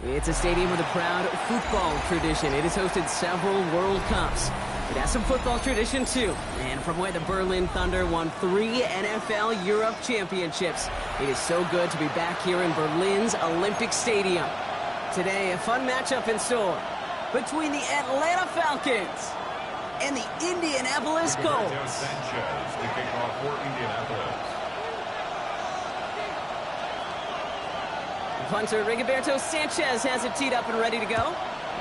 It's a stadium with a proud football tradition. It has hosted several World Cups. It has some football tradition, too. And from where the Berlin Thunder won 3 NFL Europe championships, it is so good to be back here in Berlin's Olympic Stadium. Today, a fun matchup in store between the Atlanta Falcons and the Indianapolis Colts. Sanchez to kick off for Indianapolis. Punter Rigoberto Sanchez has it teed up and ready to go.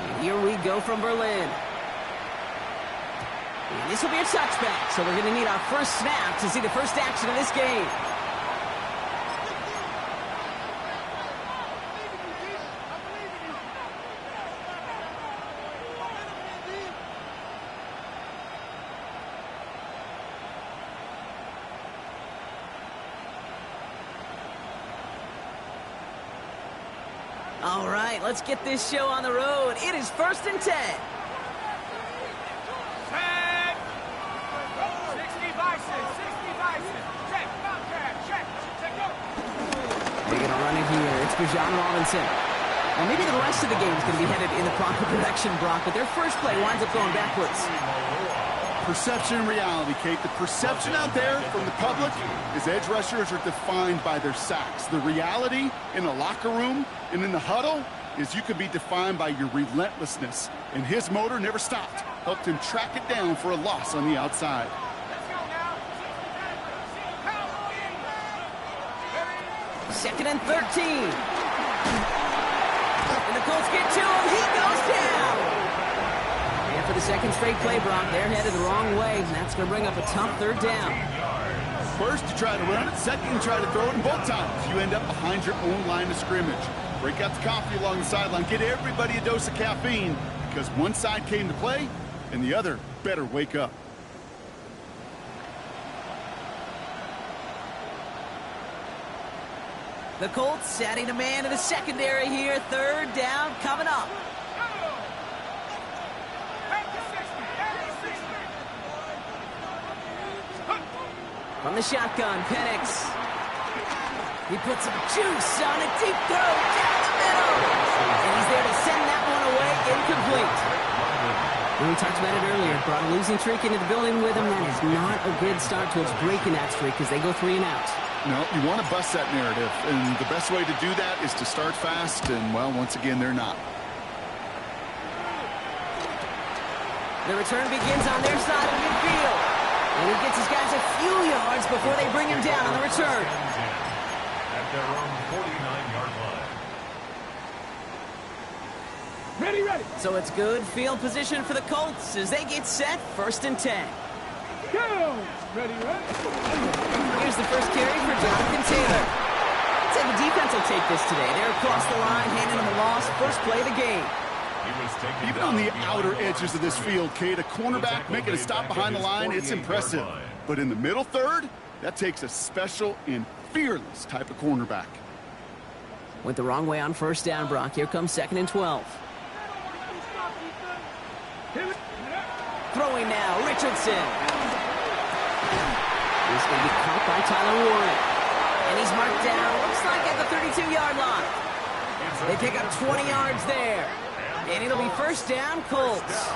And here we go from Berlin. And this will be a touchback, so we're going to need our first snap to see the first action of this game. All right, let's get this show on the road. It is 1st and 10. 10. 60 Bison. 60 Bison. Check. Bobcat. Check. Check. Go. They're going to run it here. It's Bijan Robinson. Well, maybe the rest of the game is going to be headed in the proper direction, Brock, but their first play winds up going backwards. Perception and reality, Kate. The perception out there from the public is edge rushers are defined by their sacks. The reality in the locker room and in the huddle is you can be defined by your relentlessness. And his motor never stopped. Helped him track it down for a loss on the outside. Second and 13. And the Colts get to him. He goes down. And for the second straight play, Brock, they're headed the wrong way, and that's going to bring up a tough 3rd down. First, you try to run it. Second, you try to throw it, and both times you end up behind your own line of scrimmage. Break out the coffee along the sideline. Get everybody a dose of caffeine because one side came to play and the other better wake up. The Colts adding a man to the secondary here. 3rd down coming up. From the shotgun, Penix. He puts some juice on a deep throw down the middle. And he's there to send that one away, incomplete. We talked about it earlier. Brought a losing streak into the building with him. That is not a good start towards breaking that streak because they go 3 and out. No, you want to bust that narrative. And the best way to do that is to start fast. And, well, once again, they're not. The return begins on their side of midfield. And he gets his guys a few yards before they bring him down on the return. At their own 49-yard line. Ready, ready. So it's good field position for the Colts as they get set. 1st and 10. Go. Ready, ready. Here's the first carry for Jonathan Taylor. I'd say the defense will take this today. They're across the line, handing them a loss. First play of the game. Even on the outer edges of this field, Kate, a cornerback making a stop behind the line, it's impressive. But in the middle third, that takes a special and fearless type of cornerback. Went the wrong way on 1st down, Brock. Here comes 2nd and 12. Throwing now, Richardson. He's going to be caught by Tyler Warren. And he's marked down, looks like at the 32-yard line. They pick up 20 yards there. And it'll be 1st down, Colts.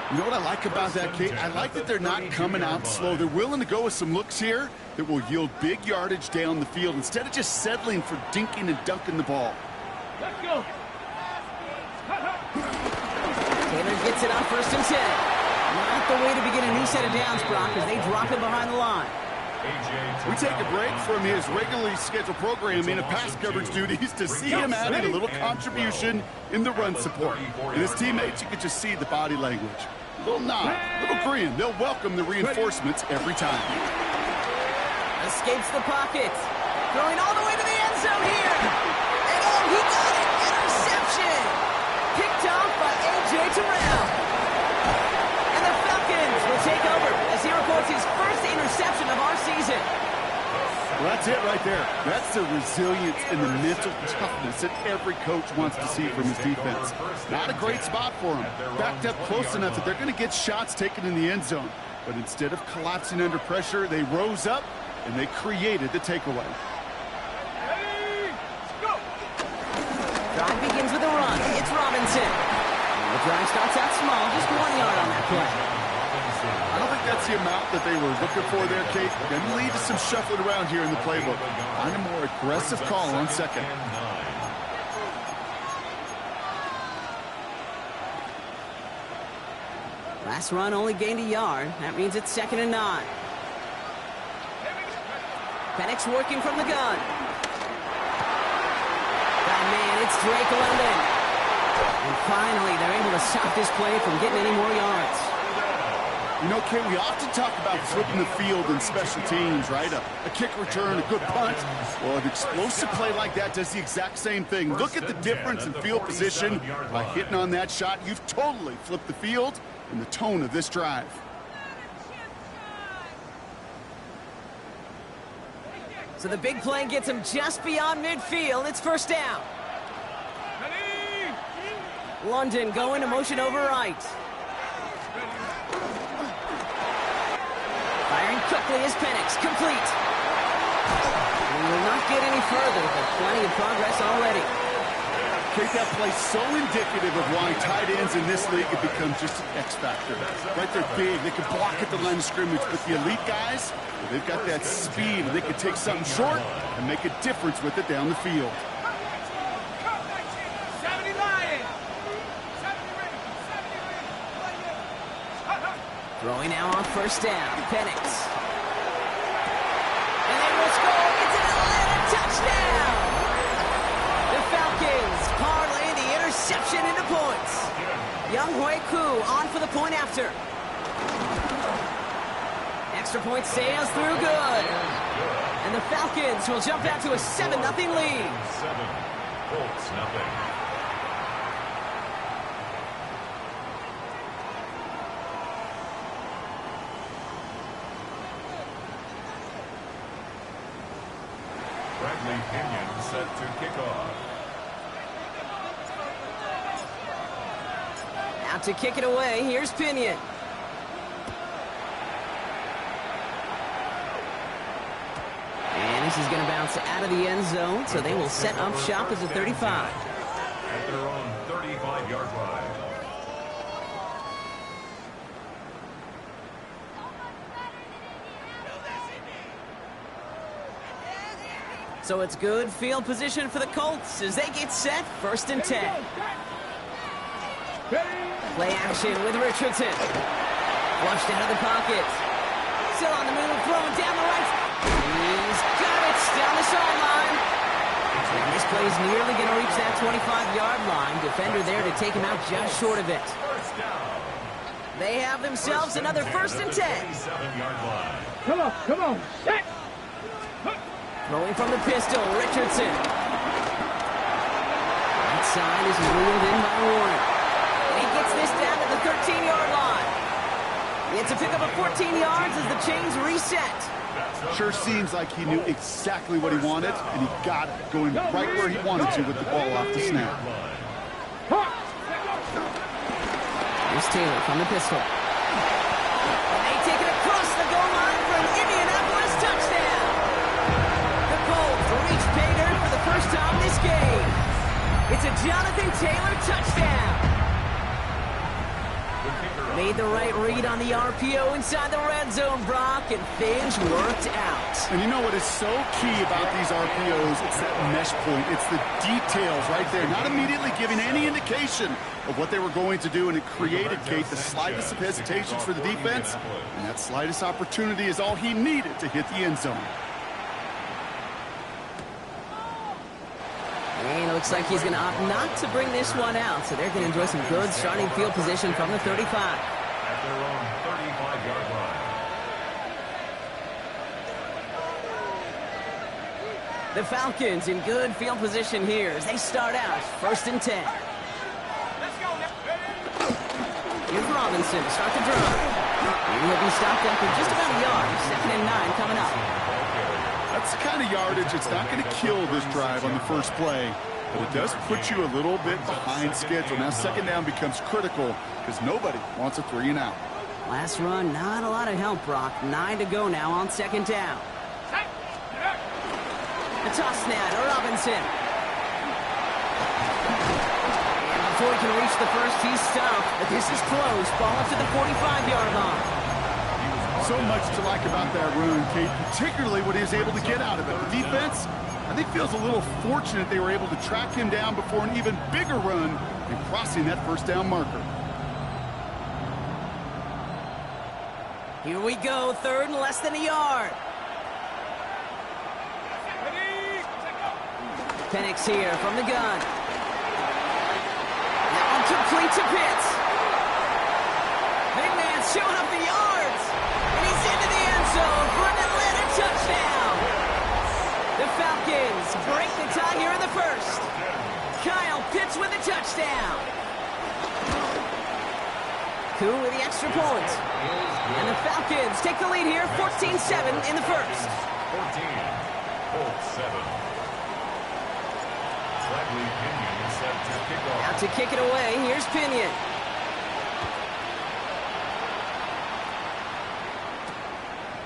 You know what I like about that, Kate? I like that they're not coming out slow. They're willing to go with some looks here that will yield big yardage down the field instead of just settling for dinking and dunking the ball. Let's go. Taylor gets it on 1st and 10. Not the way to begin a new set of downs, Brock, as they drop it behind the line. We take a break from his regularly scheduled programming of pass coverage duties to see him adding a little contribution in the run support. And his teammates, you can just see the body language. A little nod, a little grin. They'll welcome the reinforcements every time. Escapes the pocket. Throwing all the way to the end zone here. And oh, he got it. Interception. Picked off by A.J. Terrell. And the Falcons will take over as he records his first interception of our season. Well, that's it right there. That's the resilience and the mental toughness that every coach wants to see from his defense. Not a great spot for him. Backed up close enough that they're going to get shots taken in the end zone. But instead of collapsing under pressure, they rose up and they created the takeaway. Drive begins the run. It's Robinson. The drive starts out small, just 1 yard on that play. I don't think that's the amount that they were looking for there, Kate. Going to lead to some shuffling around here in the playbook. Find a more aggressive call on second. Last run only gained a yard. That means it's 2nd and 9. Penix working from the gun. Oh, man, it's Drake London. And finally, they're able to stop this play from getting any more yards. You know, Kate, we often talk about flipping the field in special teams, right? A kick return, a good punt. Well, an explosive play like that does the exact same thing. Look at the difference in field position. By hitting on that shot, you've totally flipped the field and the tone of this drive. So the big play gets him just beyond midfield. It's 1st down. London going to motion over right. Firing quickly is Penix. Complete. We will not get any further, but plenty of progress already. Kate, that play's so indicative of why tight ends in this league have become just an X factor. Right, they're big, they can block at the line of scrimmage, but the elite guys, well, they've got that speed, and they can take something short and make a difference with it down the field. 70 Lions! Throwing now on 1st down. Penix. And they will score. It's an Atlanta touchdown! The Falcons parlay the interception into points. Younghoe Koo on for the point after. Extra point sails through good. And the Falcons will jump out to a 7-0 lead. 7, Colts nothing. Bradley Pinion set to kick off. Out to kick it away. Here's Pinion. And this is going to bounce out of the end zone, so they will set up shop as a 35. At their own 35-yard line. So it's good field position for the Colts as they get set. 1st and 10. Play action with Richardson. Flushed out of the pocket. Still on the move, throwing down the right. He's got it down the sideline. And this play is nearly going to reach that 25-yard line. Defender there to take him out just short of it. They have themselves another 1st and 10. 37-yard line. Come on, set! Throwing from the pistol, Richardson. Right side is wheeled in by Warner. And he gets this down to the 13-yard line. It's a pickup of 14 yards as the chains reset. Sure seems like he knew exactly what he wanted, and he got it, going right where he wanted to with the ball off the snap. Here's Taylor from the pistol. And they take it across the goal line for an Indianapolis touchdown. The Colts reach pay dirt for the first time this game. It's a Jonathan Taylor touchdown. Made the right read on the RPO inside the red zone, Brock, and things worked out. And you know what is so key about these RPOs? It's that mesh point. It's the details right there. Not immediately giving any indication of what they were going to do, and it created, Kate, the slightest of hesitations for the defense. And that slightest opportunity is all he needed to hit the end zone. And it looks like he's going to opt not to bring this one out, so they're going to enjoy some good starting field position from the 35. At their own 35-yard line. The Falcons in good field position here as they start out 1st and 10. Here's Robinson to start the drive. And he'll be stopped after just about a yard. 2nd and 9 coming up. That's the kind of yardage it's not going to kill this drive on the first play, but it does put you a little bit behind schedule. Now 2nd down becomes critical because nobody wants a 3 and out. Last run, not a lot of help, Brock. 9 to go now on 2nd down. The toss snap to Robinson. before he can reach the first. He's stopped, but this is close. Ball up to the 45-yard line. So much to like about that run, Kate, particularly what he was able to get out of it. The defense, I think, feels a little fortunate they were able to track him down before an even bigger run and crossing that first down marker. Here we go, third and less than a yard. Penix here from the gun. That one complete to Pitts. Big man's showing up the yards. And he's into the end zone for an Atlanta touchdown. The Falcons break the tie here in the first. Kyle Pitts with a touchdown. Koo with the extra point. And the Falcons take the lead here, 14-7 in the first. 14-7. Bradley Pinion set to kick off. Out to kick it away, here's Pinion.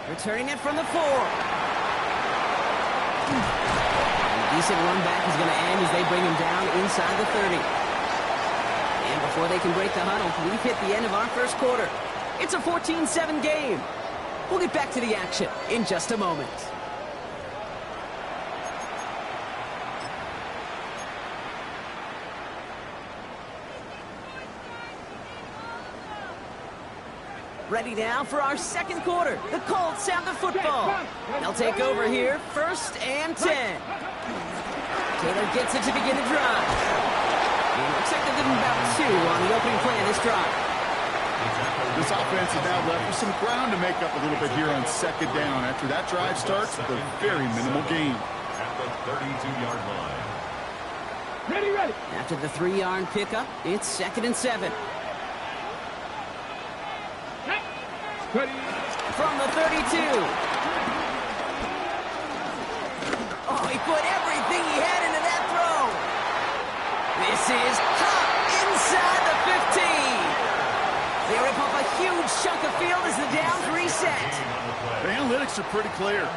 Returning it from the 4. A decent run back is going to end as they bring him down inside the 30. And before they can break the huddle, we've hit the end of our first quarter. It's a 14-7 game. We'll get back to the action in just a moment. Ready now for our second quarter. The Colts have the football. They'll take over here, 1st and 10. Taylor gets it to begin the drive. It looks like they're getting about 2 on the opening play of this drive. This offense is now left with some ground to make up a little bit here on second down after that drive starts with a very minimal gain. At the 32-yard line. Ready. After the 3-yard pickup, it's 2nd and 7. Ready. From the 32. Oh, he put everything he had into that throw. This is hot inside the 15. They rip off a huge chunk of field as the downs reset. The analytics are pretty clear.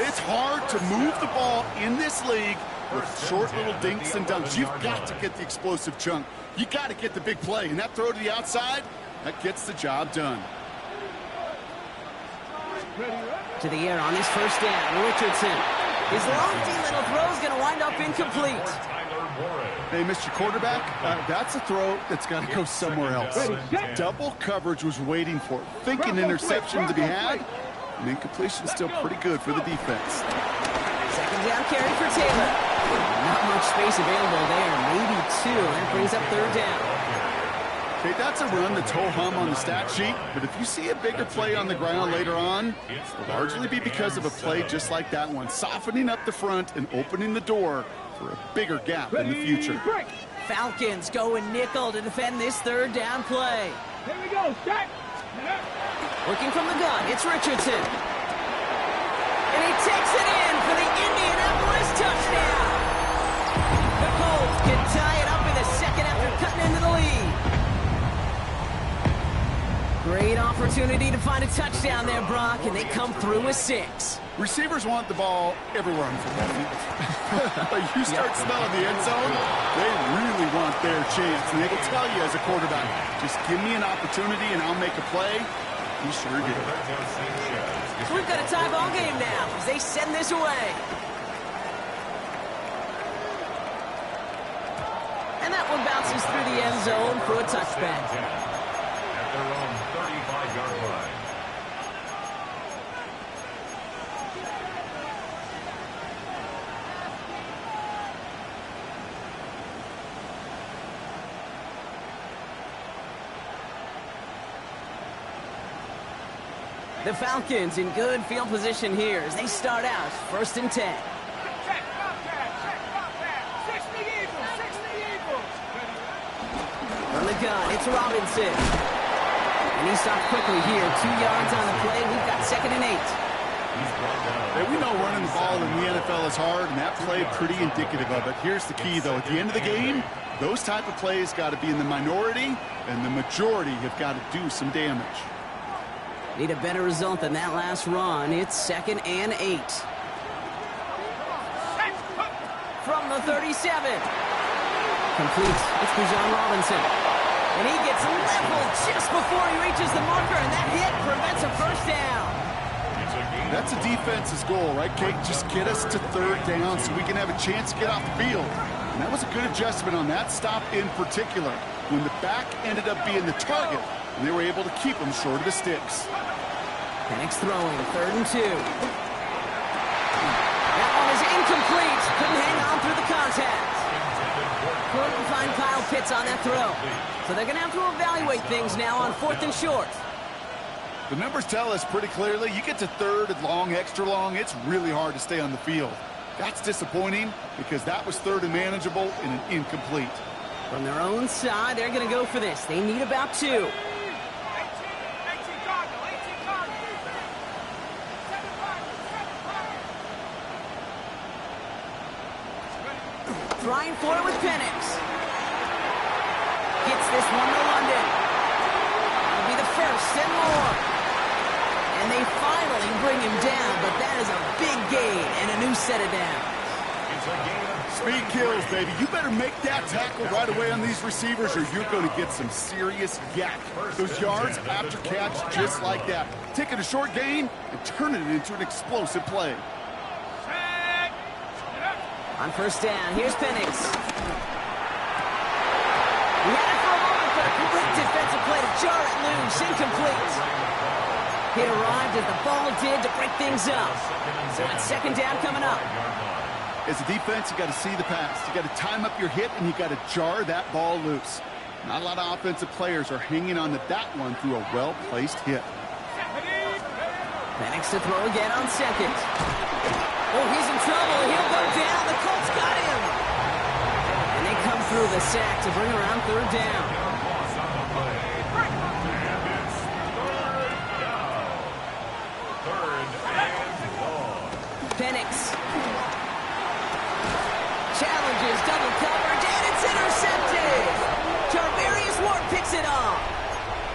It's hard to move the ball in this league with short little dinks and dunks. You've got to get the explosive chunk. You got to get the big play. And that throw to the outside, that gets the job done. To the air on his first down, Richardson. His lofty little throw is going to wind up incomplete. Hey, Mr. Quarterback, that's a throw that's got to go somewhere else. Double coverage was waiting for it. Thinking interception to be had, and incompletion still pretty good for the defense. Second down carry for Taylor. Not much space available there, maybe 2. That brings up 3rd down. Okay, that's a run that's ho-hum on the stat sheet, but if you see a bigger play on the ground later on, it'll largely be because of a play just like that one, softening up the front and opening the door for a bigger gap in the future. Falcons going nickel to defend this 3rd down play. Here we go. Start. Working from the gun, it's Richardson. And he takes it in for the Indianapolis touchdown. The Colts can tie it up in the second after cutting into the lead. Great opportunity to find a touchdown there, Brock, and they come through with 6. Receivers want the ball everywhere on the football field. But you start smelling the end zone, they really want their chance. And they will tell you as a quarterback, just give me an opportunity and I'll make a play. He sure did. So we've got a tie ball game now as they send this away. And that one bounces through the end zone for a touchback. At their own 35-yard line. The Falcons in good field position here as they start out 1st and 10. Check, Bobcat. 60 Eagles. From the gun, it's Robinson. And he stopped quickly here. 2 yards on the play. We've got 2nd and 8. Hey, we know running the ball in the NFL is hard, and that play pretty indicative of it. Here's the key, though. At the end of the game, those type of plays got to be in the minority, and the majority have got to do some damage. Need a better result than that last run. It's 2nd and 8. From the 37. Complete. It's Bijan Robinson. And he gets leveled just before he reaches the marker, and that hit prevents a first down. That's a defense's goal, right, Kate? Just get us to third down so we can have a chance to get off the field. And that was a good adjustment on that stop in particular, when the back ended up being the target, and they were able to keep him short of the sticks. Penix throwing, 3rd and 2. That one is incomplete. Couldn't hang on through the contact. Couldn't find Kyle Pitts on that throw. So they're going to have to evaluate things now on 4th and short. The numbers tell us pretty clearly, you get to 3rd and long, extra long, it's really hard to stay on the field. That's disappointing because that was 3rd and manageable and an incomplete. From their own side, they're going to go for this. They need about 2. 18 Cardinal, 18 Cardinal. 7-5, 7-5. Trying for it with Penix. Gets this one to London. It'll be the 1st and more. And they finally bring him down, but that is a big gain and a new set of downs. Speed kills, baby. You better make that tackle right away on these receivers or you're going to get some serious yak. Those yards after catch just like that. Taking a short gain and turning it into an explosive play. Check. On 1st down, here's Penix. He had it for a moment, but a quick defensive play to jar it loose. Incomplete. Hit arrived as the ball did to break things up. So it's 2nd down coming up. As a defense, you got to see the pass. You got to time up your hit, and you got to jar that ball loose. Not a lot of offensive players are hanging on to that one through a well-placed hit. Penix to throw again on 2nd. Oh, he's in trouble. He'll go down. The Colts got him. And they come through the sack to bring around 3rd down. Penix. Challenges, double coverage, and it's intercepted. Charvarius Ward picks it off.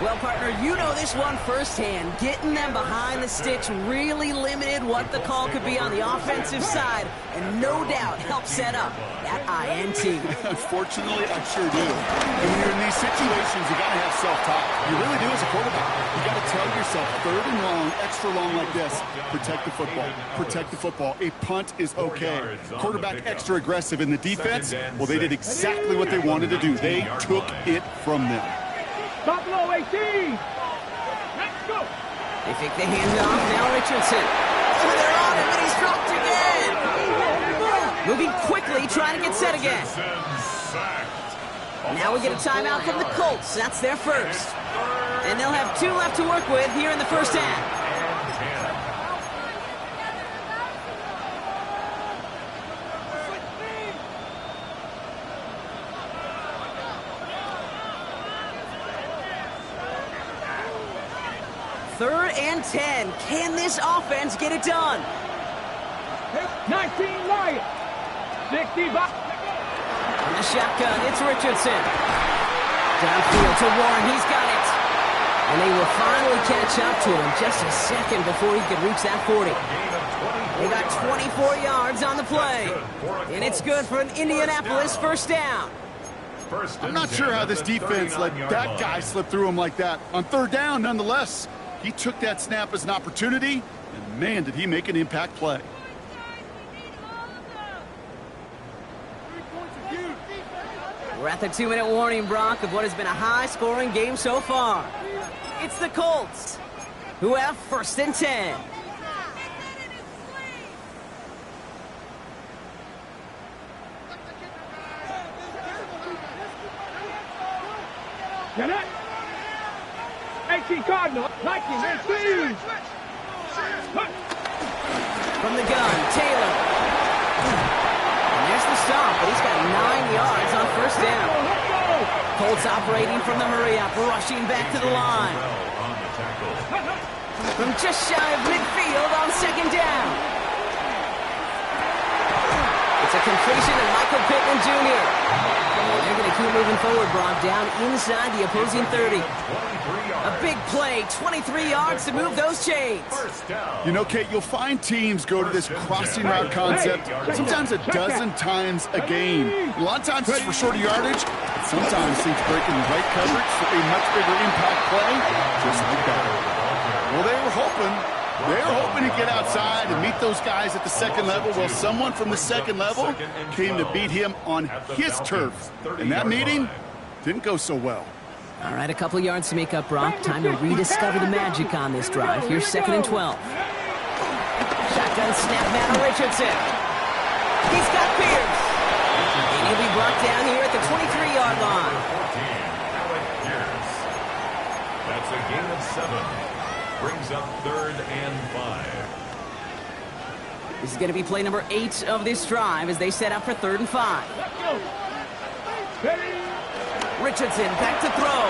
Well, partner, you know this one firsthand. Getting them behind the sticks really limited what the call could be on the offensive side, and no doubt helped set up that INT. Unfortunately, I sure do. And when you're in these situations, you got to have self-talk. You really do as a quarterback. You got to tell yourself 3rd and long, extra long like this. Protect the football. Protect the football. A punt is okay. Quarterback extra aggressive in the defense. Well, they did exactly what they wanted to do. They took it from them. Top low, 18. Let's go. They take the handoff. Now Richardson. Oh, they're on him, and he's dropped again. Moving quickly, trying to get set again. Now we get a timeout from the Colts. That's their 1st. And they'll have 2 left to work with here in the 1st half. Third and 10. Can this offense get it done? 19 Lions. 65. In the shotgun, it's Richardson. Downfield to Warren. He's got it. And they will finally catch up to him just a second before he could reach that 40. They got 24 yards on the play. And it's good for an Indianapolis 1st down. I'm not sure how this defense let that guy slip through him like that. On 3rd down, nonetheless, he took that snap as an opportunity, and man, did he make an impact play. We're at the 2-minute warning, Brock, of what has been a high-scoring game so far. It's the Colts, who have 1st and 10. Get it. 18 Cardinal. 19, 18. From the gun, Taylor. And there's the stop, but he's got 9 yards on 1st down. Colts operating from the hurry-up, rushing back to the line. From just shy of midfield on 2nd down. It's a completion, and Mike Michael Pittman Jr. And they're going to keep moving forward, Brock, down inside the opposing 30. A big play, 23 yards to move those chains. You know, Kate, you'll find teams go to this crossing route concept sometimes a dozen times a game. A lot of times it's for shorter yardage, but sometimes things break in the right coverage for a much bigger impact play, just like that. Well, they were hoping to get outside and meet those guys at the second level. Well, someone from the second level came to beat him on his turf. And that meeting didn't go so well. All right, a couple yards to make up, Brock. Time to rediscover the magic on this drive. Here's 2nd and 12. Shotgun snap, Matt Richardson. He's got Pierce. And he'll be brought down here at the 23-yard line. Alec Pierce. That's a gain of 7. Brings up 3rd and 5. This is going to be play number 8 of this drive as they set up for 3rd and 5. Richardson back to throw.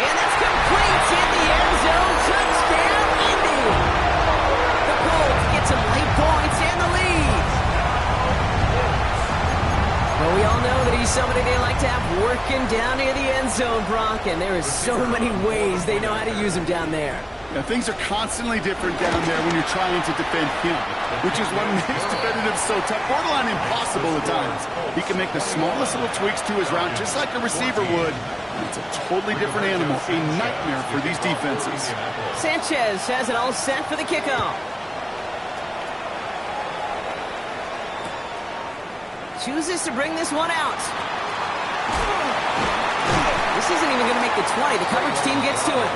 And that's complete in the end zone. Touchdown, Indy. The Colts get some late points and the lead. Well, we all know that he's somebody they like to have working down near the end zone, Brock, and there is so many ways they know how to use him down there. Now, things are constantly different down there when you're trying to defend him, which is what makes defending him so tough, borderline impossible at times. He can make the smallest little tweaks to his route, just like a receiver would. It's a totally different animal, a nightmare for these defenses. Sanchez has it all set for the kickoff. Chooses to bring this one out. This isn't even going to make the 20. The coverage team gets to it.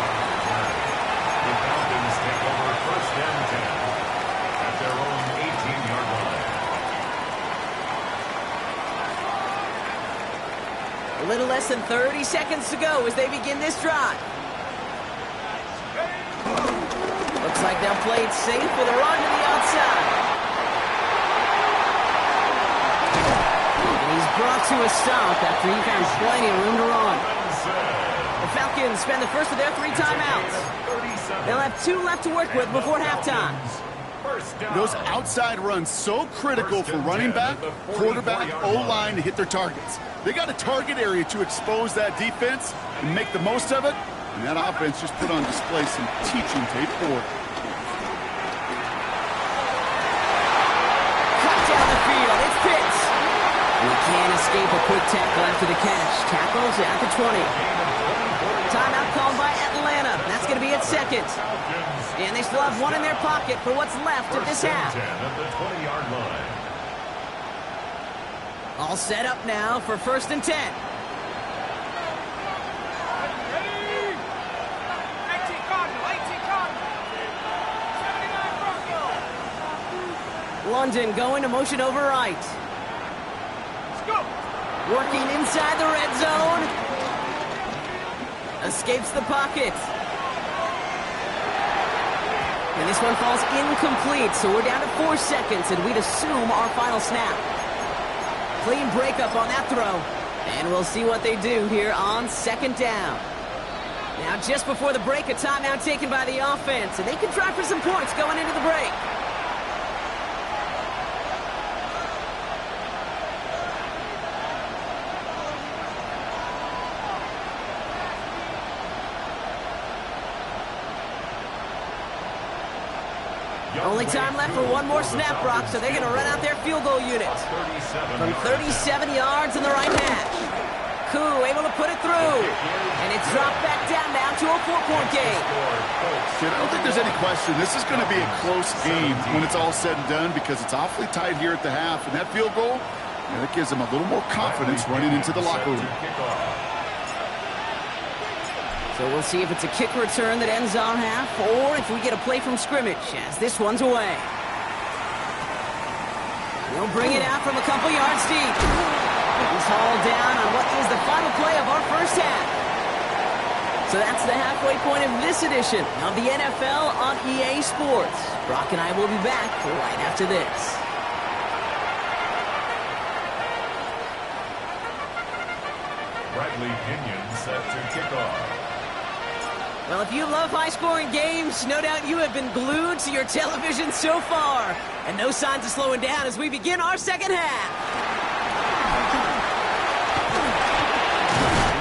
The Falcons take over 1st and 10 at their own 18-yard line. A little less than 30 seconds to go as they begin this drive. Looks like they'll play it safe with a run to the outside. Brought to a stop after he found plenty of room to run. The Falcons spend the first of their 3 timeouts. They'll have 2 left to work with before halftime. Those outside runs so critical for running back, quarterback, O-line to hit their targets. They got a target area to expose that defense and make the most of it, and that offense just put on display some teaching tape for it. Cut down the field. It's Pitts. We can't escape a quick tackle after the catch. Tackles at the 20. Timeout called by Atlanta. That's going to be its 2nd. And they still have 1 in their pocket for what's left of this half. At the 20-yard line. All set up now for 1st and 10. Ready? 18 Cardinal, 18 Cardinal. 79 Bronco. London going to motion over right. Working inside the red zone. Escapes the pocket. And this one falls incomplete, so we're down to 4 seconds, and we'd assume our final snap. Clean breakup on that throw. And we'll see what they do here on 2nd down. Now, just before the break, a timeout taken by the offense, and they can try for some points going into the break. Only time left for 1 more snap, Brock, so they're going to run out their field goal unit. From 37 yards in the right hash. Koo able to put it through. And it's dropped back down now to a 4-point game. I don't think there's any question. This is going to be a close game when it's all said and done because it's awfully tight here at the half. And that field goal, that gives them a little more confidence running into the locker room. So we'll see if it's a kick return that ends on half or if we get a play from scrimmage as this one's away. They'll bring it out from a couple yards deep. He's hauled down on what is the final play of our first half. So that's the halfway point of this edition of the NFL on EA Sports. Brock and I will be back right after this. Bradley Pinion set to kick off. Well, if you love high-scoring games, no doubt you have been glued to your television so far. And no signs of slowing down as we begin our second half.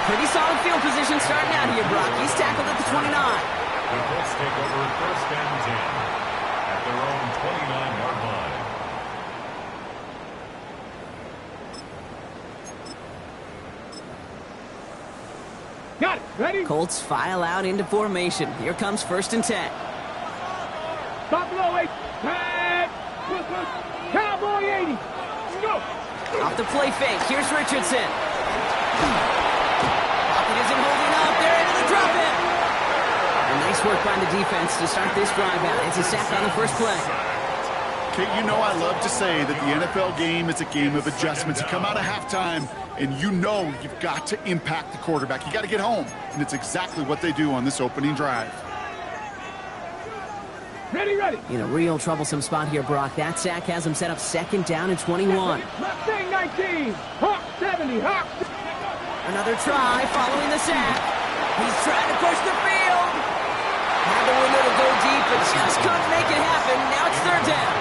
Pretty solid field position starting out here, Brock. He's tackled at the 29. The Colts take over first and 10 at their own 29-yard line. Got it. Ready? Colts file out into formation. Here comes first and 10. Stop below 8. Tag. Push. Cowboy 80. Go. Off the play fake. Here's Richardson. Pocket isn't holding up. They're into the drop in. And nice work by the defense to start this drive out. It's a sack on the first play. Kate, you know I love to say that the NFL game is a game of adjustments. You come out of halftime, and you know you've got to impact the quarterback. You got to get home, and it's exactly what they do on this opening drive. Ready. In a real troublesome spot here, Brock. That sack has him set up second down and 21. Mustang 19. Hawk 70. Hawk. Another try following the sack. He's trying to push the field. Had the window to go deep, but just couldn't make it happen. Now it's third down.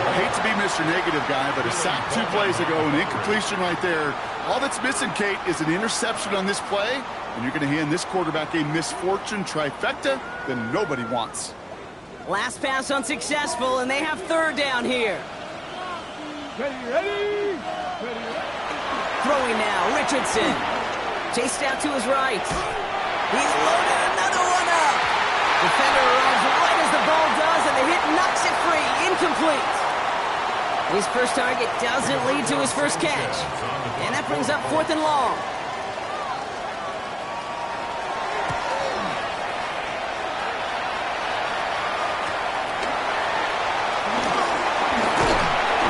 I hate to be Mr. Negative guy, but a sack 2 plays ago, an incompletion right there. All that's missing, Kate, is an interception on this play, and you're going to hand this quarterback a misfortune trifecta that nobody wants. Last pass unsuccessful, and they have third down here. Ready. Throwing now, Richardson. Chased out to his right. He's loaded another one up. Defender arrives right as the ball does, and the hit knocks it free. Incomplete. His first target doesn't lead to his first catch. And that brings up fourth and long.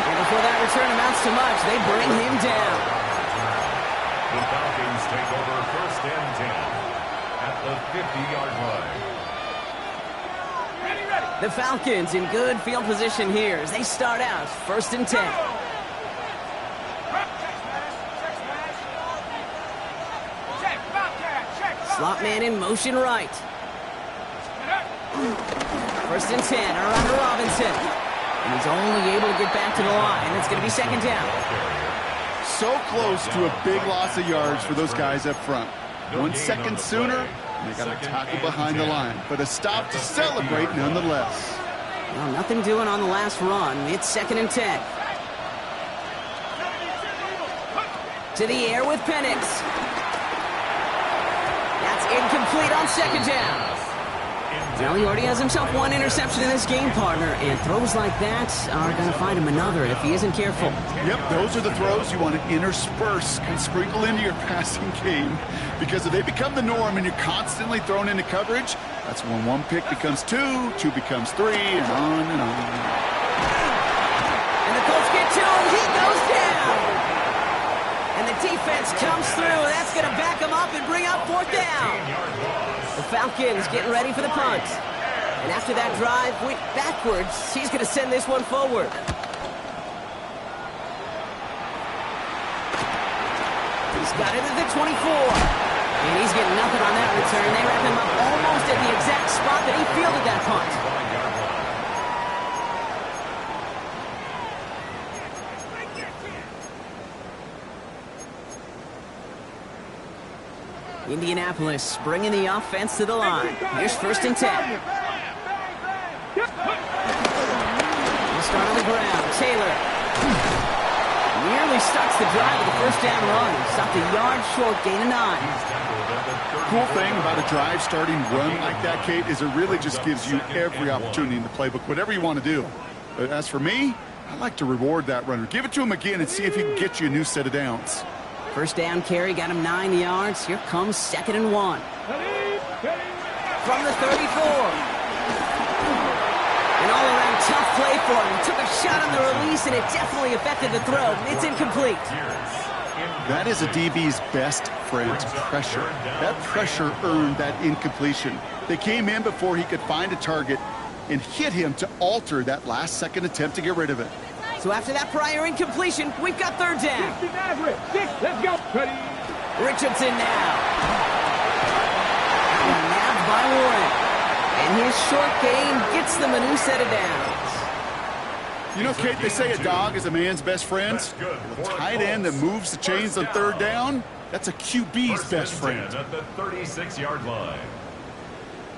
And before that return amounts to much, they bring him down. The Falcons take over first and 10 at the 50-yard line. The Falcons in good field position here as they start out first and 10. Slot man in motion right. First and 10 around Robinson. And he's only able to get back to the line. It's going to be second down. So close to a big loss of yards for those guys up front. 1 second sooner, and they got a tackle behind the line. But a stop to celebrate nonetheless. Well, nothing doing on the last run. It's second and 10. To the air with Penix. That's incomplete on second down. Well, he already has himself one interception in this game, partner, and throws like that are going to find him another if he isn't careful. Yep, those are the throws you want to intersperse and sprinkle into your passing game, because if they become the norm and you're constantly thrown into coverage, that's when 1 pick becomes 2, 2 becomes 3, and on and on. And the Colts get to him. He goes down. And the defense comes through. That's going to back him up and bring up fourth down. The Falcons getting ready for the punt. And after that drive went backwards, he's going to send this one forward. He's got it at the 24. And he's getting nothing on that return. They wrap him up almost at the exact spot that he fielded that punt. Indianapolis bringing the offense to the line. Here's first and 10. We'll start on the ground. Taylor nearly starts the drive with a first down run. Stopped a yard short, gain of 9. Cool thing about a drive starting run like that, Kate, is it really just gives you every opportunity in the playbook, whatever you want to do. But as for me, I like to reward that runner. Give it to him again and see if he can get you a new set of downs. First down carry got him 9 yards. Here comes second and 1. From the 34. An all-around tough play for him. Took a shot on the release, and it definitely affected the throw. It's incomplete. That is a DB's best friend, pressure. That pressure earned that incompletion. They came in before he could find a target and hit him to alter that last-second attempt to get rid of it. So after that prior incompletion, we've got third down. Let's go. Ready. Richardson now. And nabbed by Warren. And his short gain gets them a new set of downs. You know, Kate, they say a dog is a man's best friend. A tight end that moves the chains on third down, that's a QB's best friend. At the 36-yard line.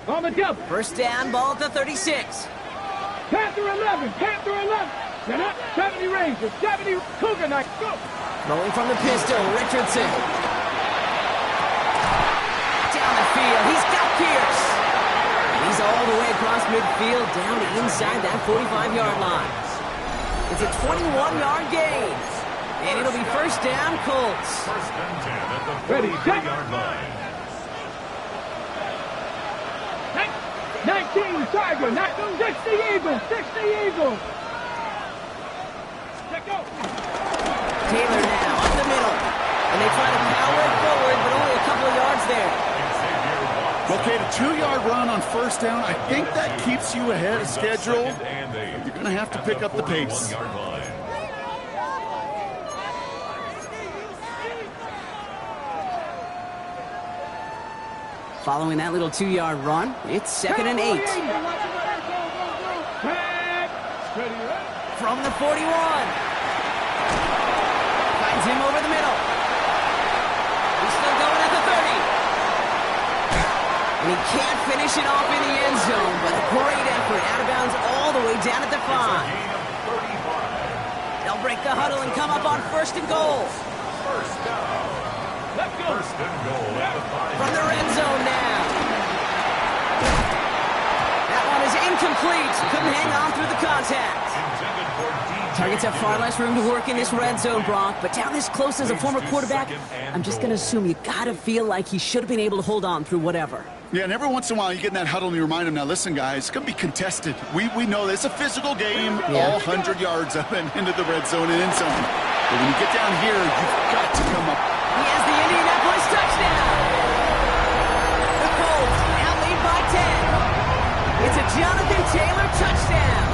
On the double. First down, ball at the 36. Panther 11. Panther 11. Set up. 70 Rangers. 70 Cougar Knight. Go. Rolling from the pistol, Richardson. Down the field, he's got Pierce. And he's all the way across midfield, down inside that 45-yard line. It's a 21-yard gain. And it'll be first down, Colts. First and 10 at the Ready, set. 43-yard line. 19 Tiger. 60 Eagles. 60 Eagles. Let go. Taylor now, up the middle. And they try to power it forward, but only a couple of yards there. Well, Kate, a 2-yard run on first down, I think that keeps you ahead of schedule. You're going to have to pick up the pace. 1-yard line. Following that little 2-yard run, it's 2nd and 8. From the 41. Finds him over the middle. He's still going at the 30. And he can't finish it off in the end zone, but a great effort out of bounds all the way down at the 5. They'll break the huddle and come up on 1st and goal. First down. Let's go. First and goal at the 5. From the red zone now. That one is incomplete. Couldn't hang on through the contact. Intended for DJ. Targets have far less room to work in this red zone, Brock. But down this close as a former quarterback, I'm just going to assume you got to feel like he should have been able to hold on through whatever. Yeah, and every once in a while you get in that huddle and you remind them, now listen, guys, it's going to be contested. We know this. It's a physical game, Yeah. all 100 yards up and into the red zone and end zone. But when you get down here, you've got to come up. He has the Indianapolis touchdown. The Colts now lead by 10. It's a Jonathan Taylor touchdown.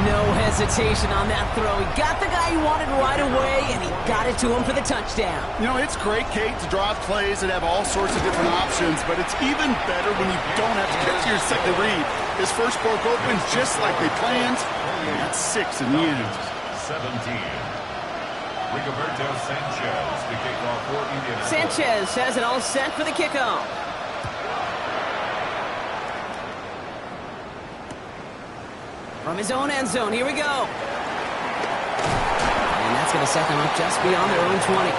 No hesitation on that throw. He got the guy he wanted right away, and he got it to him for the touchdown. You know, it's great, Kate, to draw up plays that have all sorts of different options, but it's even better when you don't have to get to your second read. His first broke open just like they planned, and that's 6 in the end. 17. Rigoberto Sanchez to kick off for Indianapolis. Sanchez has it all set for the kickoff. From his own end zone, here we go. And that's going to set them up just beyond their own 20.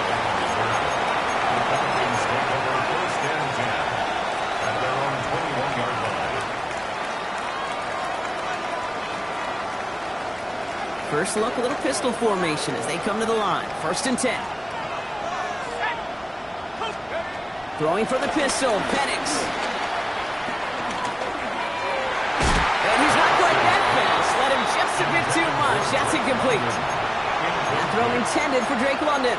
First and 10 at their own 21-yard line. First look, a little pistol formation as they come to the line. 1st and 10. Throwing for the pistol, Penix. And he's not quite that fast. Let him just a bit too much. That's incomplete. That throw intended for Drake London.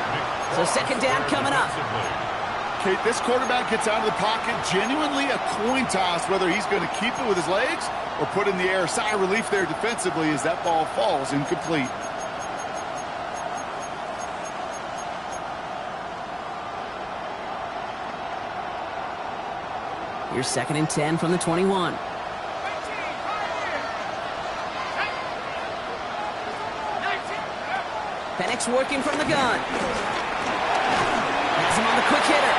So 2nd down coming up. Kate, this quarterback gets out of the pocket, genuinely a coin toss, whether he's going to keep it with his legs or put in the air. Sigh of relief there defensively as that ball falls incomplete. Here's 2nd and 10 from the 21. Penix working from the gun. Has him on the quick hitter.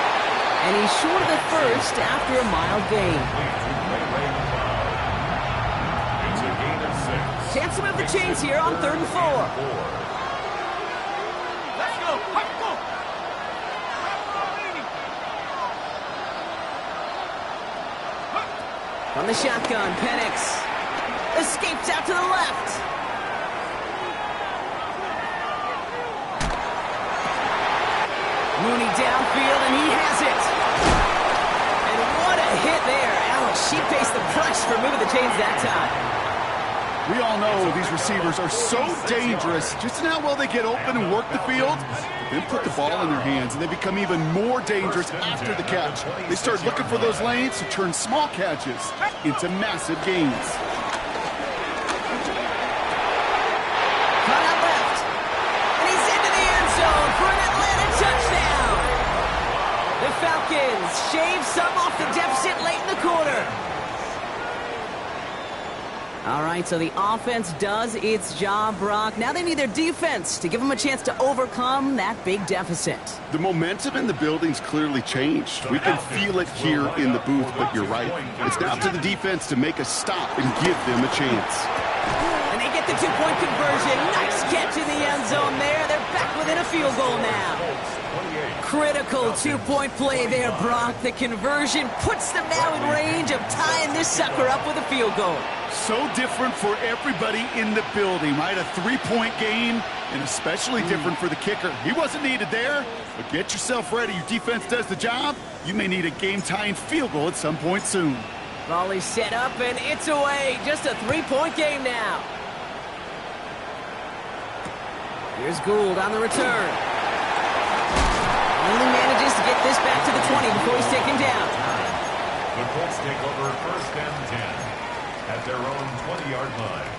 And he's short of the first after a mild gain. It's a gain of 6. Chance to move the chains here on 3rd and 4. Let's go. Let's go. From the shotgun, Penix escapes out to the left. Mooney downfield, and he has it. And what a hit there. Alex, she faced the price for moving the chains that time. We all know these receivers are so dangerous. Just in how well they get open and work the field, then put the ball in their hands, and they become even more dangerous after the catch. They start looking for those lanes to turn small catches into massive gains. Cut out left. And he's into the end zone for an Atlanta touchdown. The Falcons Let's shave some off the deficit late in the quarter. All right, so the offense does its job, Brock. Now they need their defense to give them a chance to overcome that big deficit. The momentum in the building's clearly changed. We can feel it here in the booth, but you're right. It's now up to the defense to make a stop and give them a chance. And they get the two-point conversion. Nice catch in the end zone there. They're back within a field goal now. Critical two-point play there, Brock. The conversion puts them now in range of tying this sucker up with a field goal. So different for everybody in the building, right? A three-point game, and especially different for the kicker. He wasn't needed there, but get yourself ready. Your defense does the job. You may need a game-tying field goal at some point soon. Volley set up, and it's away. Just a three-point game now. Here's Gould on the return. Only manages to get this back to the 20 before he's taken down. The Colts take over 1st and 10 at their own 20-yard line.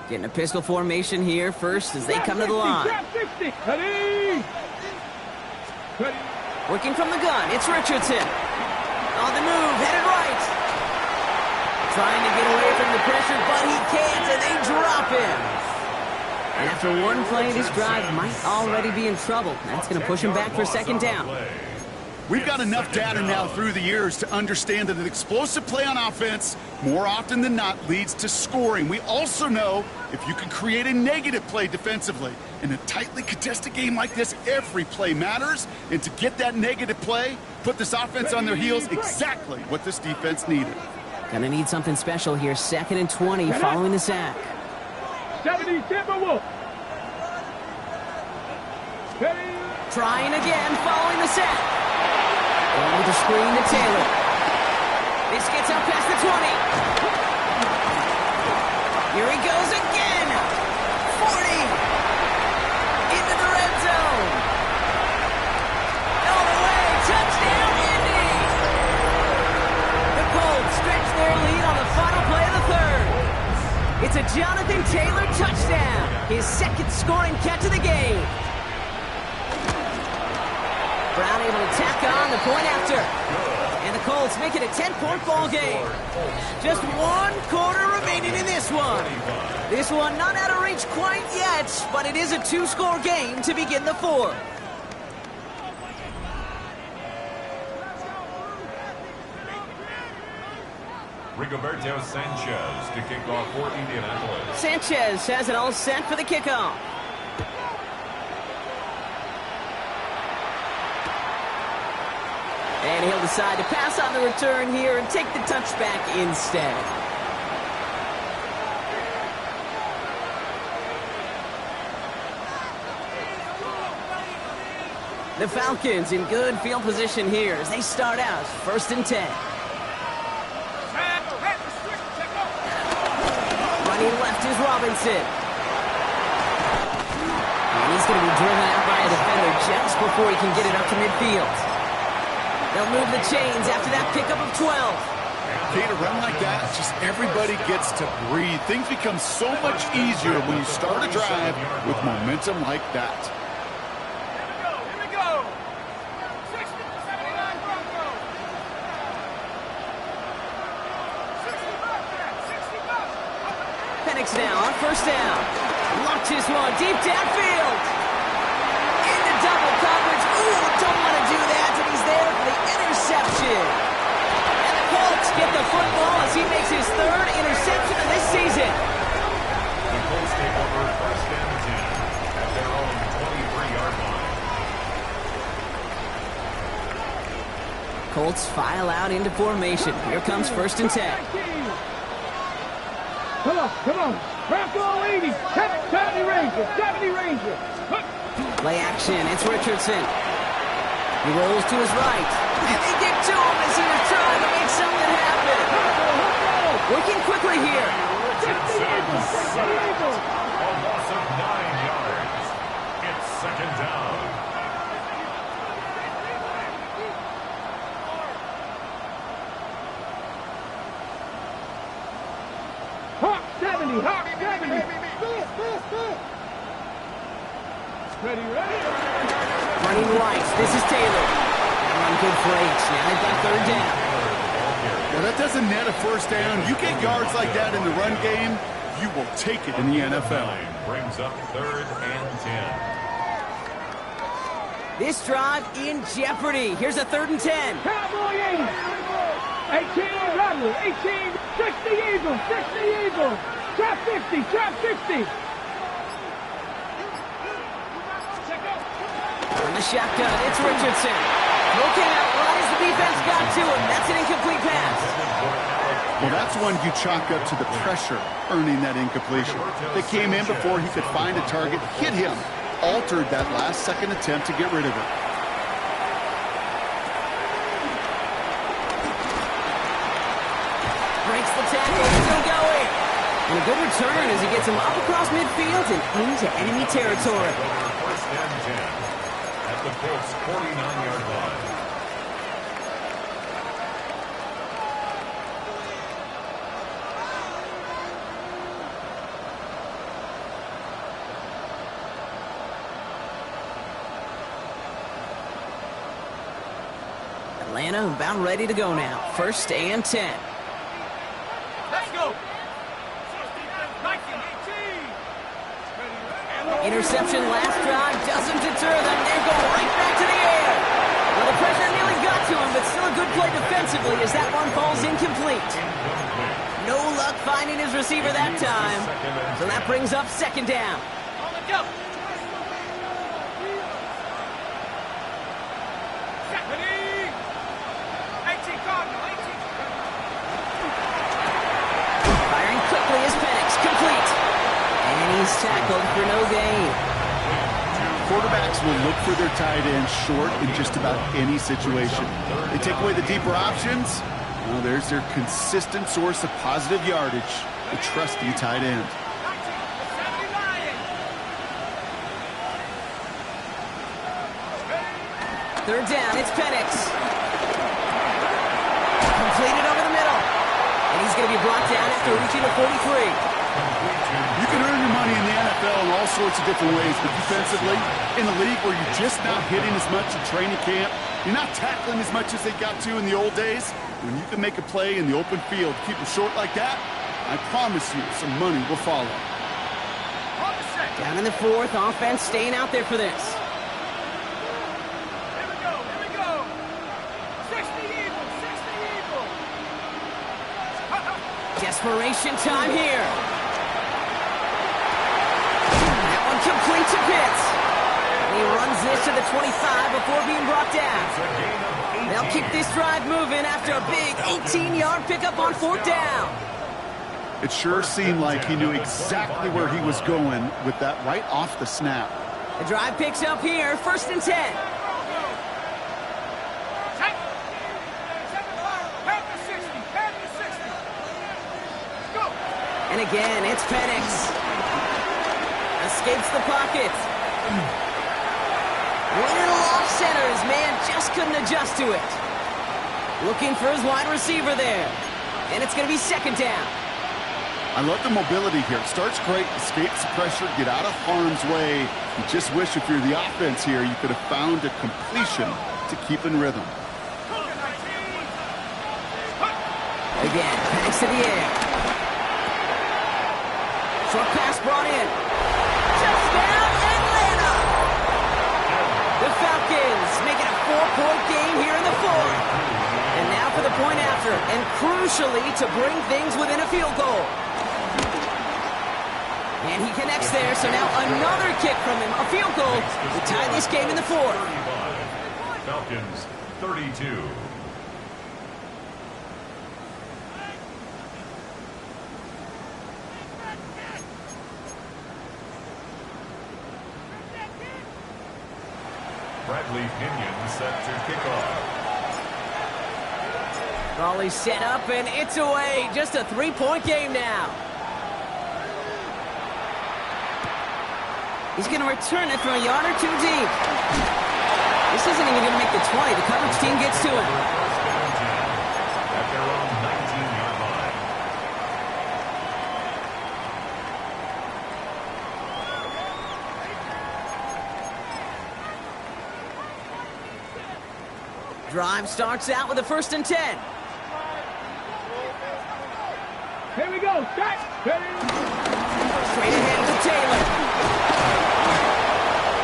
Getting a pistol formation here first as they come to the line. Working from the gun, it's Richardson. On the move, headed right. Trying to get away from the pressure, but he can't, and they drop him. And after one play, this drive might already be in trouble. That's going to push him back for 2nd down. We've got enough data now through the years to understand that an explosive play on offense, more often than not, leads to scoring. We also know if you can create a negative play defensively. In a tightly contested game like this, every play matters. And to get that negative play, put this offense on their heels, exactly what this defense needed. Gonna need something special here. 2nd and 20 following the sack. 70 Timberwolves. Trying again following the sack. Going with the screen to Taylor. This gets up past the 20. Here he goes again. 40. Into the red zone. All the way. Touchdown, Indy. The Colts stretch their lead on the final play of the 3rd. It's a Jonathan Taylor touchdown. His 2nd scoring catch of the game. Brown able to tack on the point after. And the Colts make it a 10-point ball game. Just 1 quarter remaining in this one. This one not out of reach quite yet, but it is a 2-score game to begin the 4th. Rigoberto Sanchez to kick off for Indianapolis. Sanchez has it all set for the kickoff. And he'll decide to pass on the return here and take the touchback instead. The Falcons in good field position here as they start out 1st and 10. Running left is Robinson. And he's going to be driven out by a defender just before he can get it up to midfield. They'll move the chains after that pickup of 12. Okay, to run like that, just everybody gets to breathe. Things become so much easier when you start a drive with momentum like that. Here we go. 60 to 79 Broncos. 60 Penix now on 1st down. Launches this one deep downfield. Into double coverage. Ooh, don't want to do that. And he's there for the interception. And the Colts get the football as he makes his 3rd interception of this season. The Colts take over 1st and 10 at their own 23-yard line. Colts file out into formation. Here comes 1st and 10. Come on. Bronco 80. 70 Rangers. 70 Rangers. Play action. It's Richardson. He rolls to his right. And they get to him as he was trying to make something happen. Working quickly here. Hop 70. Ready. Running right. This is Taylor. That run good for 8. Now they've got third down. Well, that doesn't net a first down. You get yards like that in the run game, you will take it in the NFL. Brings up 3rd and 10. This drive in jeopardy. Here's a 3rd and 10. Cowboy 80. 18 Rattler. 18. 60 Eagles. 60 Eagles. Trap 50. Trap 50. On the shotgun, it's Richardson. Broken out right as the defense got to him. That's an incomplete pass. Well, that's one you chalk up to the pressure earning that incompletion. They came in before he could find a target, hit him, altered that last-second attempt to get rid of it. Breaks the tackle, still going. And a good return as he gets him up across midfield and into enemy territory. 1st and 10 at the Colts' 49-yard line. Atlanta about ready to go now. 1st and 10. Let's go. Interception last drive doesn't deter them. They go right back to the air. Well, the pressure nearly got to him, but still a good play defensively as that one falls incomplete. No luck finding his receiver that time. So that brings up 2nd down. On the go. Firing quickly is Penix, complete. And he's tackled for no gain. Quarterbacks will look for their tight end short in just about any situation. They take away the deeper options. Well, there's their consistent source of positive yardage, the trusty tight end. Third down, it's Penix. Completed over the middle. And he's going to be brought down after reaching the 43. You can earn your money in the NFL in all sorts of different ways, but defensively, in a league where you're just not hitting as much in training camp, you're not tackling as much as they got to in the old days, when you can make a play in the open field, keep it short like that, I promise you some money will follow. Down in the 4th, offense staying out there for this. Here we go. 60 Eagles. 60 Eagles. Desperation time here. That one complete to Pitts. And he runs this to the 25 before being brought down. They'll keep this drive moving after a big 18-yard pickup on 4th down. It sure seemed like he knew exactly where he was going with that right off the snap. The drive picks up here, 1st and 10. And again, it's Penix. Escapes the pocket. One little off center. His man just couldn't adjust to it. Looking for his wide receiver there. And it's going to be 2nd down. I love the mobility here. Starts great, escapes the pressure, get out of harm's way. You just wish if you're the offense here, you could have found a completion to keep in rhythm. Again, Penix to the air. Short pass brought in. Touchdown, Atlanta! The Falcons make it a 4-point game here in the 4th. And now for the point after, and crucially to bring things within a field goal. And he connects there, so now another kick from him, a field goal to tie this game in the 4th. Falcons 32. Bradley Pinion set to kick off. Raleigh set up, and it's away. Just a 3-point game now. He's going to return it from a yard or two deep. This isn't even going to make the 20. The coverage team gets to him. At their own 19-yard line. Drive starts out with a 1st and 10. Here we go. Set. Ready. Straight ahead to Taylor.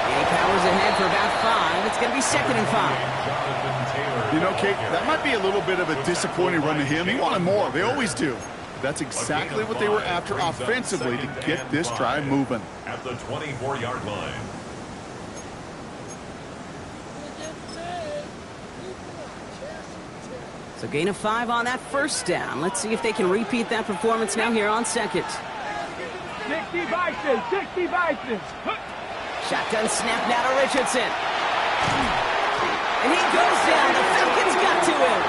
And he powers ahead for about 5. It's going to be 2nd and 5. You know, Kate, that might be a little bit of a disappointing run to him. He wanted more. They always do. That's exactly what they were after offensively to get this drive moving. At the 24-yard line. So gain of 5 on that 1st down. Let's see if they can repeat that performance now here on 2nd. 60 Bison. 60 Bison. Shotgun snap now to Richardson. And he goes down. The Falcons got to him.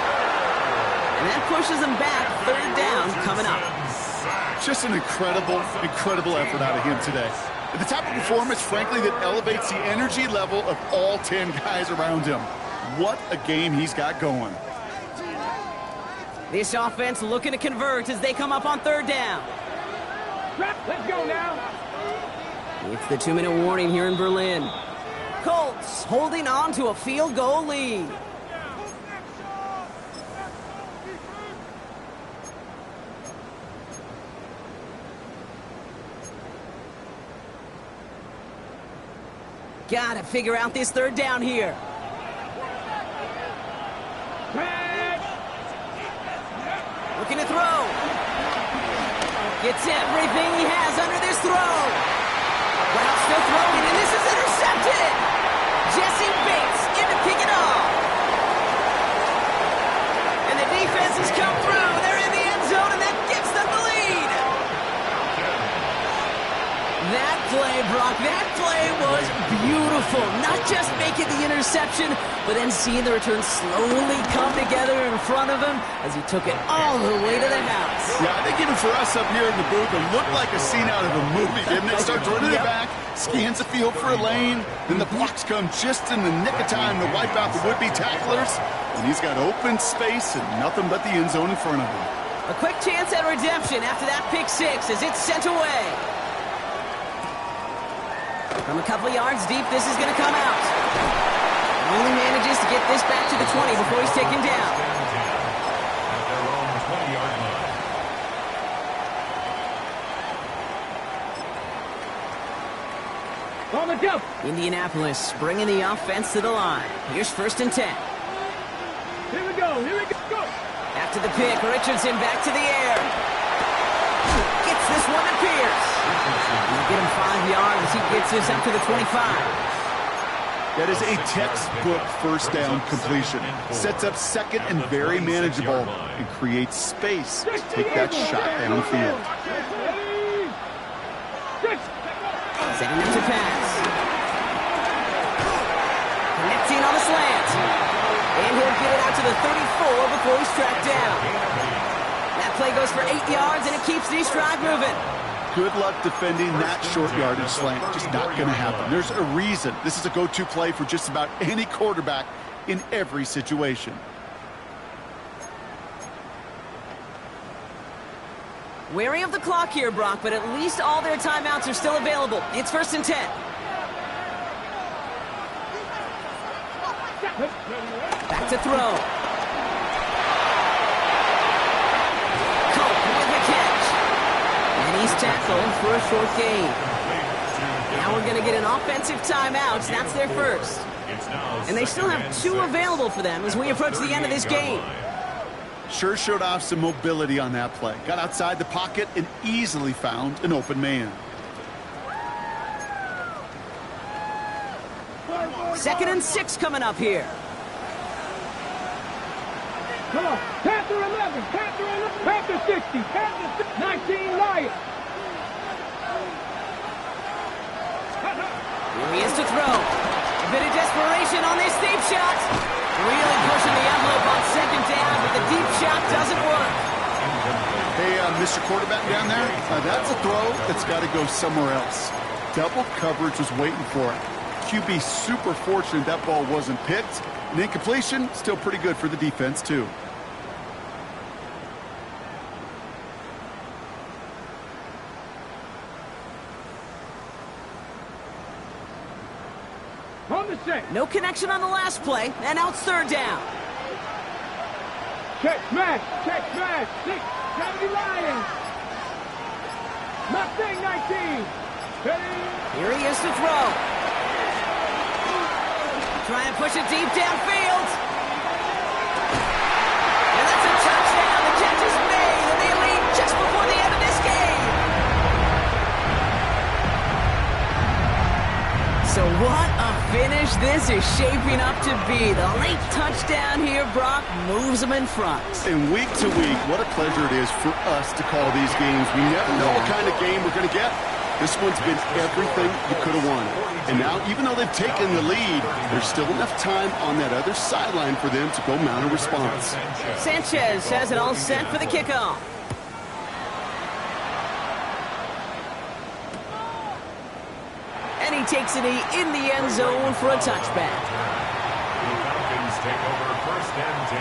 And that pushes them back. 3rd down coming up. Just an incredible effort out of him today. The type of performance, frankly, that elevates the energy level of all 10 guys around him. What a game he's got going. This offense looking to convert as they come up on 3rd down. Let's go now. It's the 2-minute warning here in Berlin. Colts holding on to a field goal lead. Gotta figure out this 3rd down here. Looking to throw. Gets everything he has under this throw. Brown still throwing, and this is intercepted. Jesse Bates in to pick it off. And the defense has come through. They're in the end zone, and that gives them the lead. That play, Brock, that play was beautiful. Not just making the interception, but then seeing the return slowly come together in front of him as he took it all the way to the house. Yeah, I think even for us up here in the booth, it looked like a scene out of a movie, didn't it? Starts running it back, scans the field for a lane, then the blocks come just in the nick of time to wipe out the would-be tacklers, and he's got open space and nothing but the end zone in front of him. A quick chance at redemption after that pick 6 as it's sent away. From a couple of yards deep, this is going to come out. Only manages to get this back to the 20 before he's taken down. At their own 20-yard line. On the jump. Indianapolis bringing the offense to the line. Here's 1st and 10. Here we go. Here we go. After the pick, Richardson back to the air. Gets this one to Pierce. He'll get him 5 yards as he gets this up to the 25. That is a textbook 1st down completion. Sets up 2nd and very manageable and creates space to take that shot downfield. Setting up to pass. Connecting on the slant. And he'll get it out to the 34 before he's tracked down. That play goes for 8 yards, and it keeps this drive moving. Good luck defending that short yardage slant. Just not going to happen. There's a reason this is a go-to play for just about any quarterback in every situation. Wary of the clock here, Brock, but at least all their timeouts are still available. It's 1st and 10. Back to throw. Colt with the catch. And he's tackled for a short gain. Now we're going to get an offensive timeout. That's their first. And they still have 2 available for them as we approach the end of this game. Sure showed off some mobility on that play. Got outside the pocket and easily found an open man. 2nd and 6 coming up here. Come on. Panther 11. Panther 11. Panther 60. Panther 19 Lions. Here he is to throw. A bit of desperation on this deep shot. Really pushing the envelope on 2nd down, but the deep shot doesn't work. Hey, Mr. Quarterback down there, that's a throw that's got to go somewhere else. Double coverage was waiting for it. QB super fortunate that ball wasn't picked. And incompletion, still pretty good for the defense, too. On the set. No connection on the last play, and now it's 3rd down. Check smash. Check smash. 670 Lions. Mustang 19. Ready? Here he is to throw. Try and push it deep downfield. And that's a touchdown. The catch is made, and they lead just before the end of this game. So what a finish this is shaping up to be. The late touchdown here, Brock, moves them in front. And week to week, what a pleasure it is for us to call these games. We never know what kind of game we're going to get. This one's been everything you could have wanted. And now, even though they've taken the lead, there's still enough time on that other sideline for them to go mount a response. Sanchez has it all set for the kickoff. And he takes it in the end zone for a touchback. The Falcons take over 1st and 10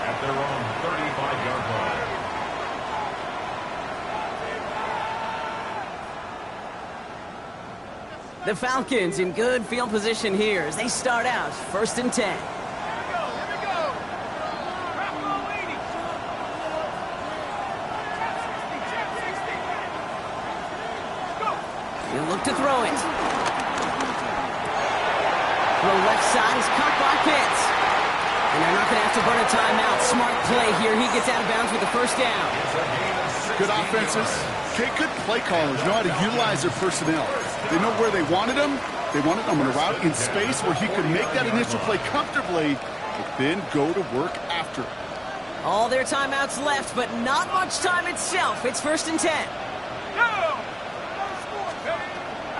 at their own 35-yard line. The Falcons in good field position here as they start out 1st and 10. You look to throw it. Throw left side is caught by Pitts. And they're not going to have to burn a timeout. Smart play here. He gets out of bounds with the first down. Good offenses. Okay, good play callers know how to utilize their personnel. They know where they wanted them. They wanted them on a route in space where he could make that initial play comfortably, but then go to work after. All their timeouts left, but not much time itself. It's 1st and 10.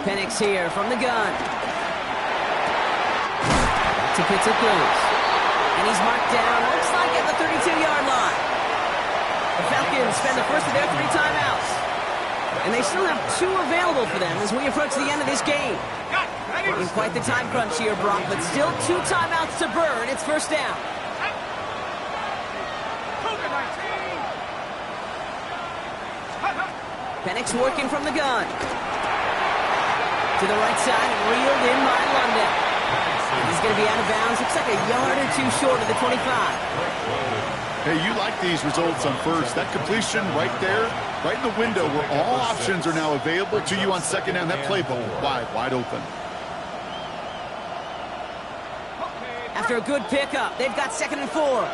Penix here from the gun. To Pitts it goes. And he's marked down, looks like at the 32-yard line. The Falcons spend the first of their 3 timeouts. And they still have 2 available for them as we approach the end of this game. In quite the time crunch here, Brock, but still 2 timeouts to burn. It's 1st down. Penix working from the gun. To the right side, reeled in by London. He's going to be out of bounds. Looks like a yard or 2 short of the 25. Hey, you like these results on first. That completion right there, right in the window where all options are now available to you on 2nd down. That playbook wide open. After a good pickup, they've got 2nd and 4.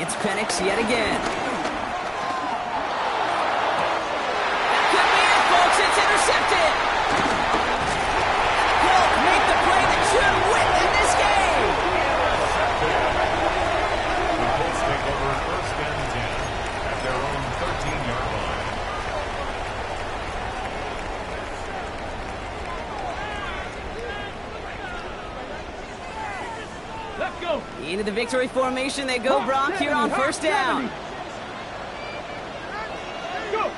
It's Penix yet again. That could be it, folks. It's intercepted. Polk made the play that should win in this game. The Colts take over 1st and 10 at their own 13-yard line. Let's go. Into the victory formation they go, Brock, here on 1st down. Go.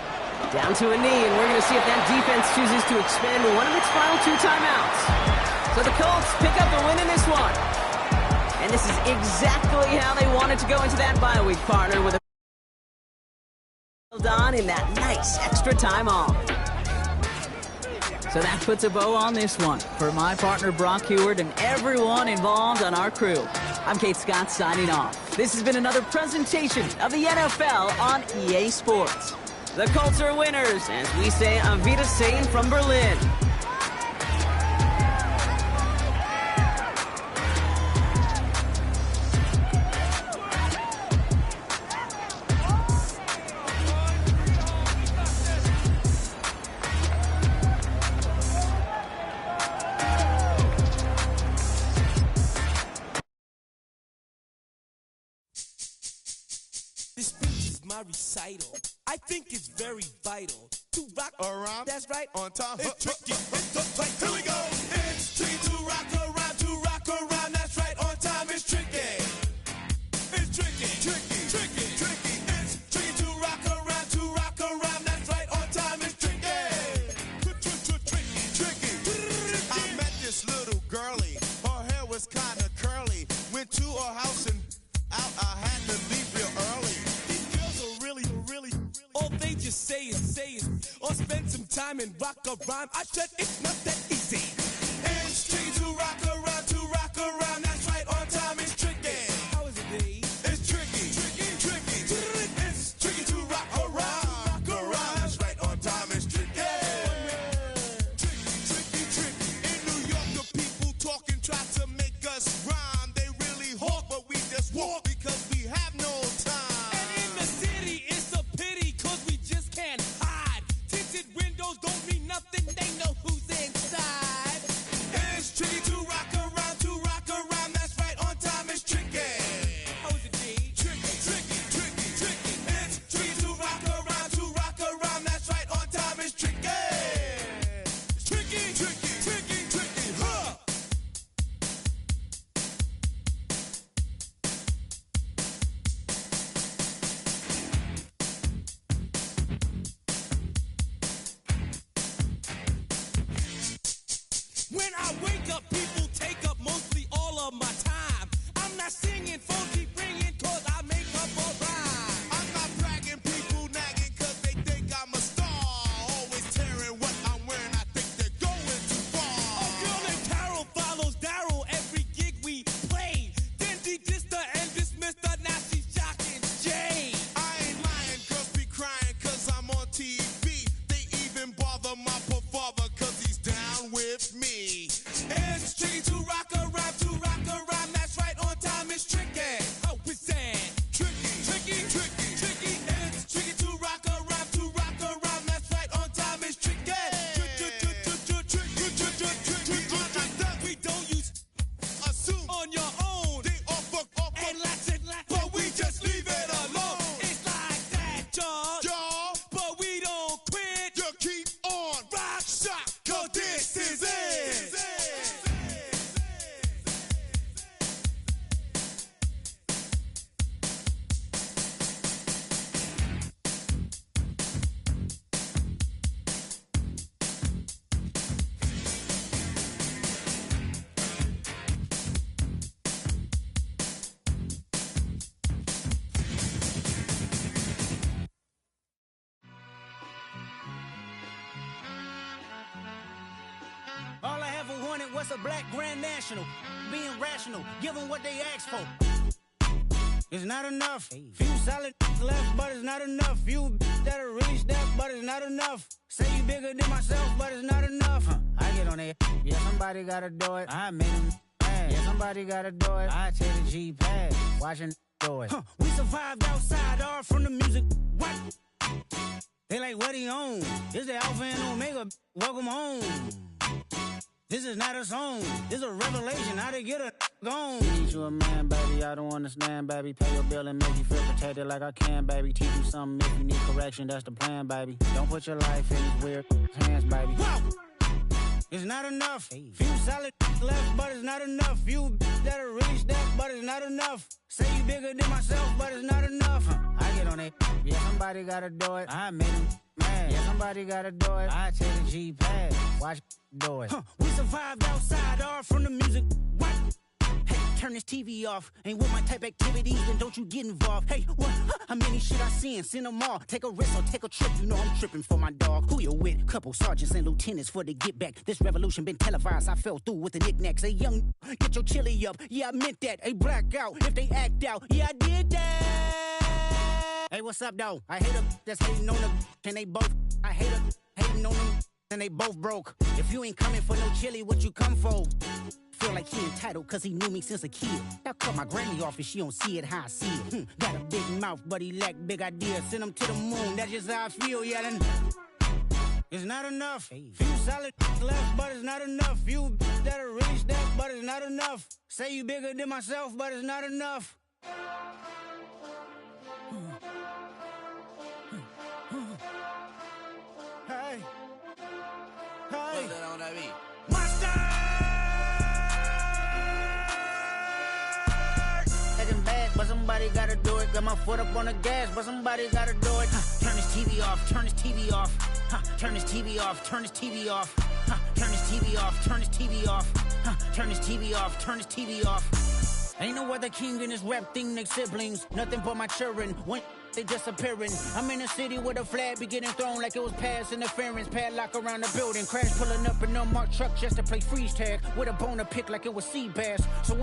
Down to a knee, and we're going to see if that defense chooses to expend one of its final 2 timeouts. So the Colts pick up the win in this one. And this is exactly how they wanted to go into that bye week, partner, with a on in that nice extra time off. So that puts a bow on this one. For my partner, Brock Huard, and everyone involved on our crew, I'm Kate Scott signing off. This has been another presentation of the NFL on EA Sports. The Colts are winners, as we say Auf Wiedersehen from Berlin. This speech is my recital. I think it's very vital to rock around. That's right, on time. It's tricky. It's the play. Here we go. It's tricky to rock around. To rock around. That's right, on time. It's tricky. It's tricky. Tricky. Tricky. Tricky. It's tricky to rock around. To rock around. That's right, on time. It's tricky. Tricky. Tricky. I met this little girlie. Her hair was kind of curly. Went to her house and out. I had to leave real early. All they just say is, or spend some time and rock a rhyme. I said it's not that easy. what's a black grand national? Being rational, give them what they ask for. It's not enough. Few solid left, but it's not enough. Few that'll really step, but it's not enough. Say you bigger than myself, but it's not enough. I get on it. Yeah, somebody gotta do it. I made him mad. Yeah, somebody gotta do it. I take the G-Pad. Watching do it. We survived outside, all from the music. What? They like, what he on? This the Alpha and Omega. Welcome home. This is not a song. This is a revelation. How to get a gone. Teach you a man, baby. I don't understand, baby. Pay your bill and make you feel protected like I can, baby. Teach you something if you need correction. That's the plan, baby. Don't put your life in these weird hands, baby. Whoa! It's not enough. Few solid left, but it's not enough. Few that'll really step, but it's not enough. Say you bigger than myself, but it's not enough. I get on it. Yeah, somebody gotta do it. I made him mad. Yeah, somebody gotta do it. I take the G-Pad. Watch do it. We survived outside, all from the music. What? Hey, turn this TV off. Ain't with my type activities, then don't you get involved. Hey, what? How many shit I seen? Send them all. Take a risk or take a trip. You know I'm tripping for my dog. Who you with? Couple sergeants and lieutenants for the get back. This revolution been televised. I fell through with the knickknacks. Hey, young, get your chili up. Yeah, I meant that. Hey, blackout. If they act out, yeah, I did that. Hey, what's up, though? I hate them that's hating on them. And they both, I hate them hating on them. And they both broke. If you ain't coming for no chili, what you come for? Feel like he entitled cause he knew me since a kid. I cut my granny off and she don't see it how I see it. Got a big mouth but he lack big ideas. Send him to the moon, that's just how I feel yelling. It's not enough. Few solid left but it's not enough. Few that'll really step but it's not enough. Say you bigger than myself but it's not enough. Hey. Hey. Monster! But somebody gotta do it. Got my foot up on the gas, but somebody gotta do it. Turn this TV off, turn this TV off. Turn this TV off, turn this TV off. Turn this TV off, turn this TV off. Turn this TV off, turn this TV off. Ain't no other king in this rap thing, they siblings. Nothing but my children. When they disappearing. I'm in a city where the flag be getting thrown like it was pass interference. Padlock around the building. Crash pulling up an unmarked truck just to play freeze tag. With a bone to pick like it was sea bass. So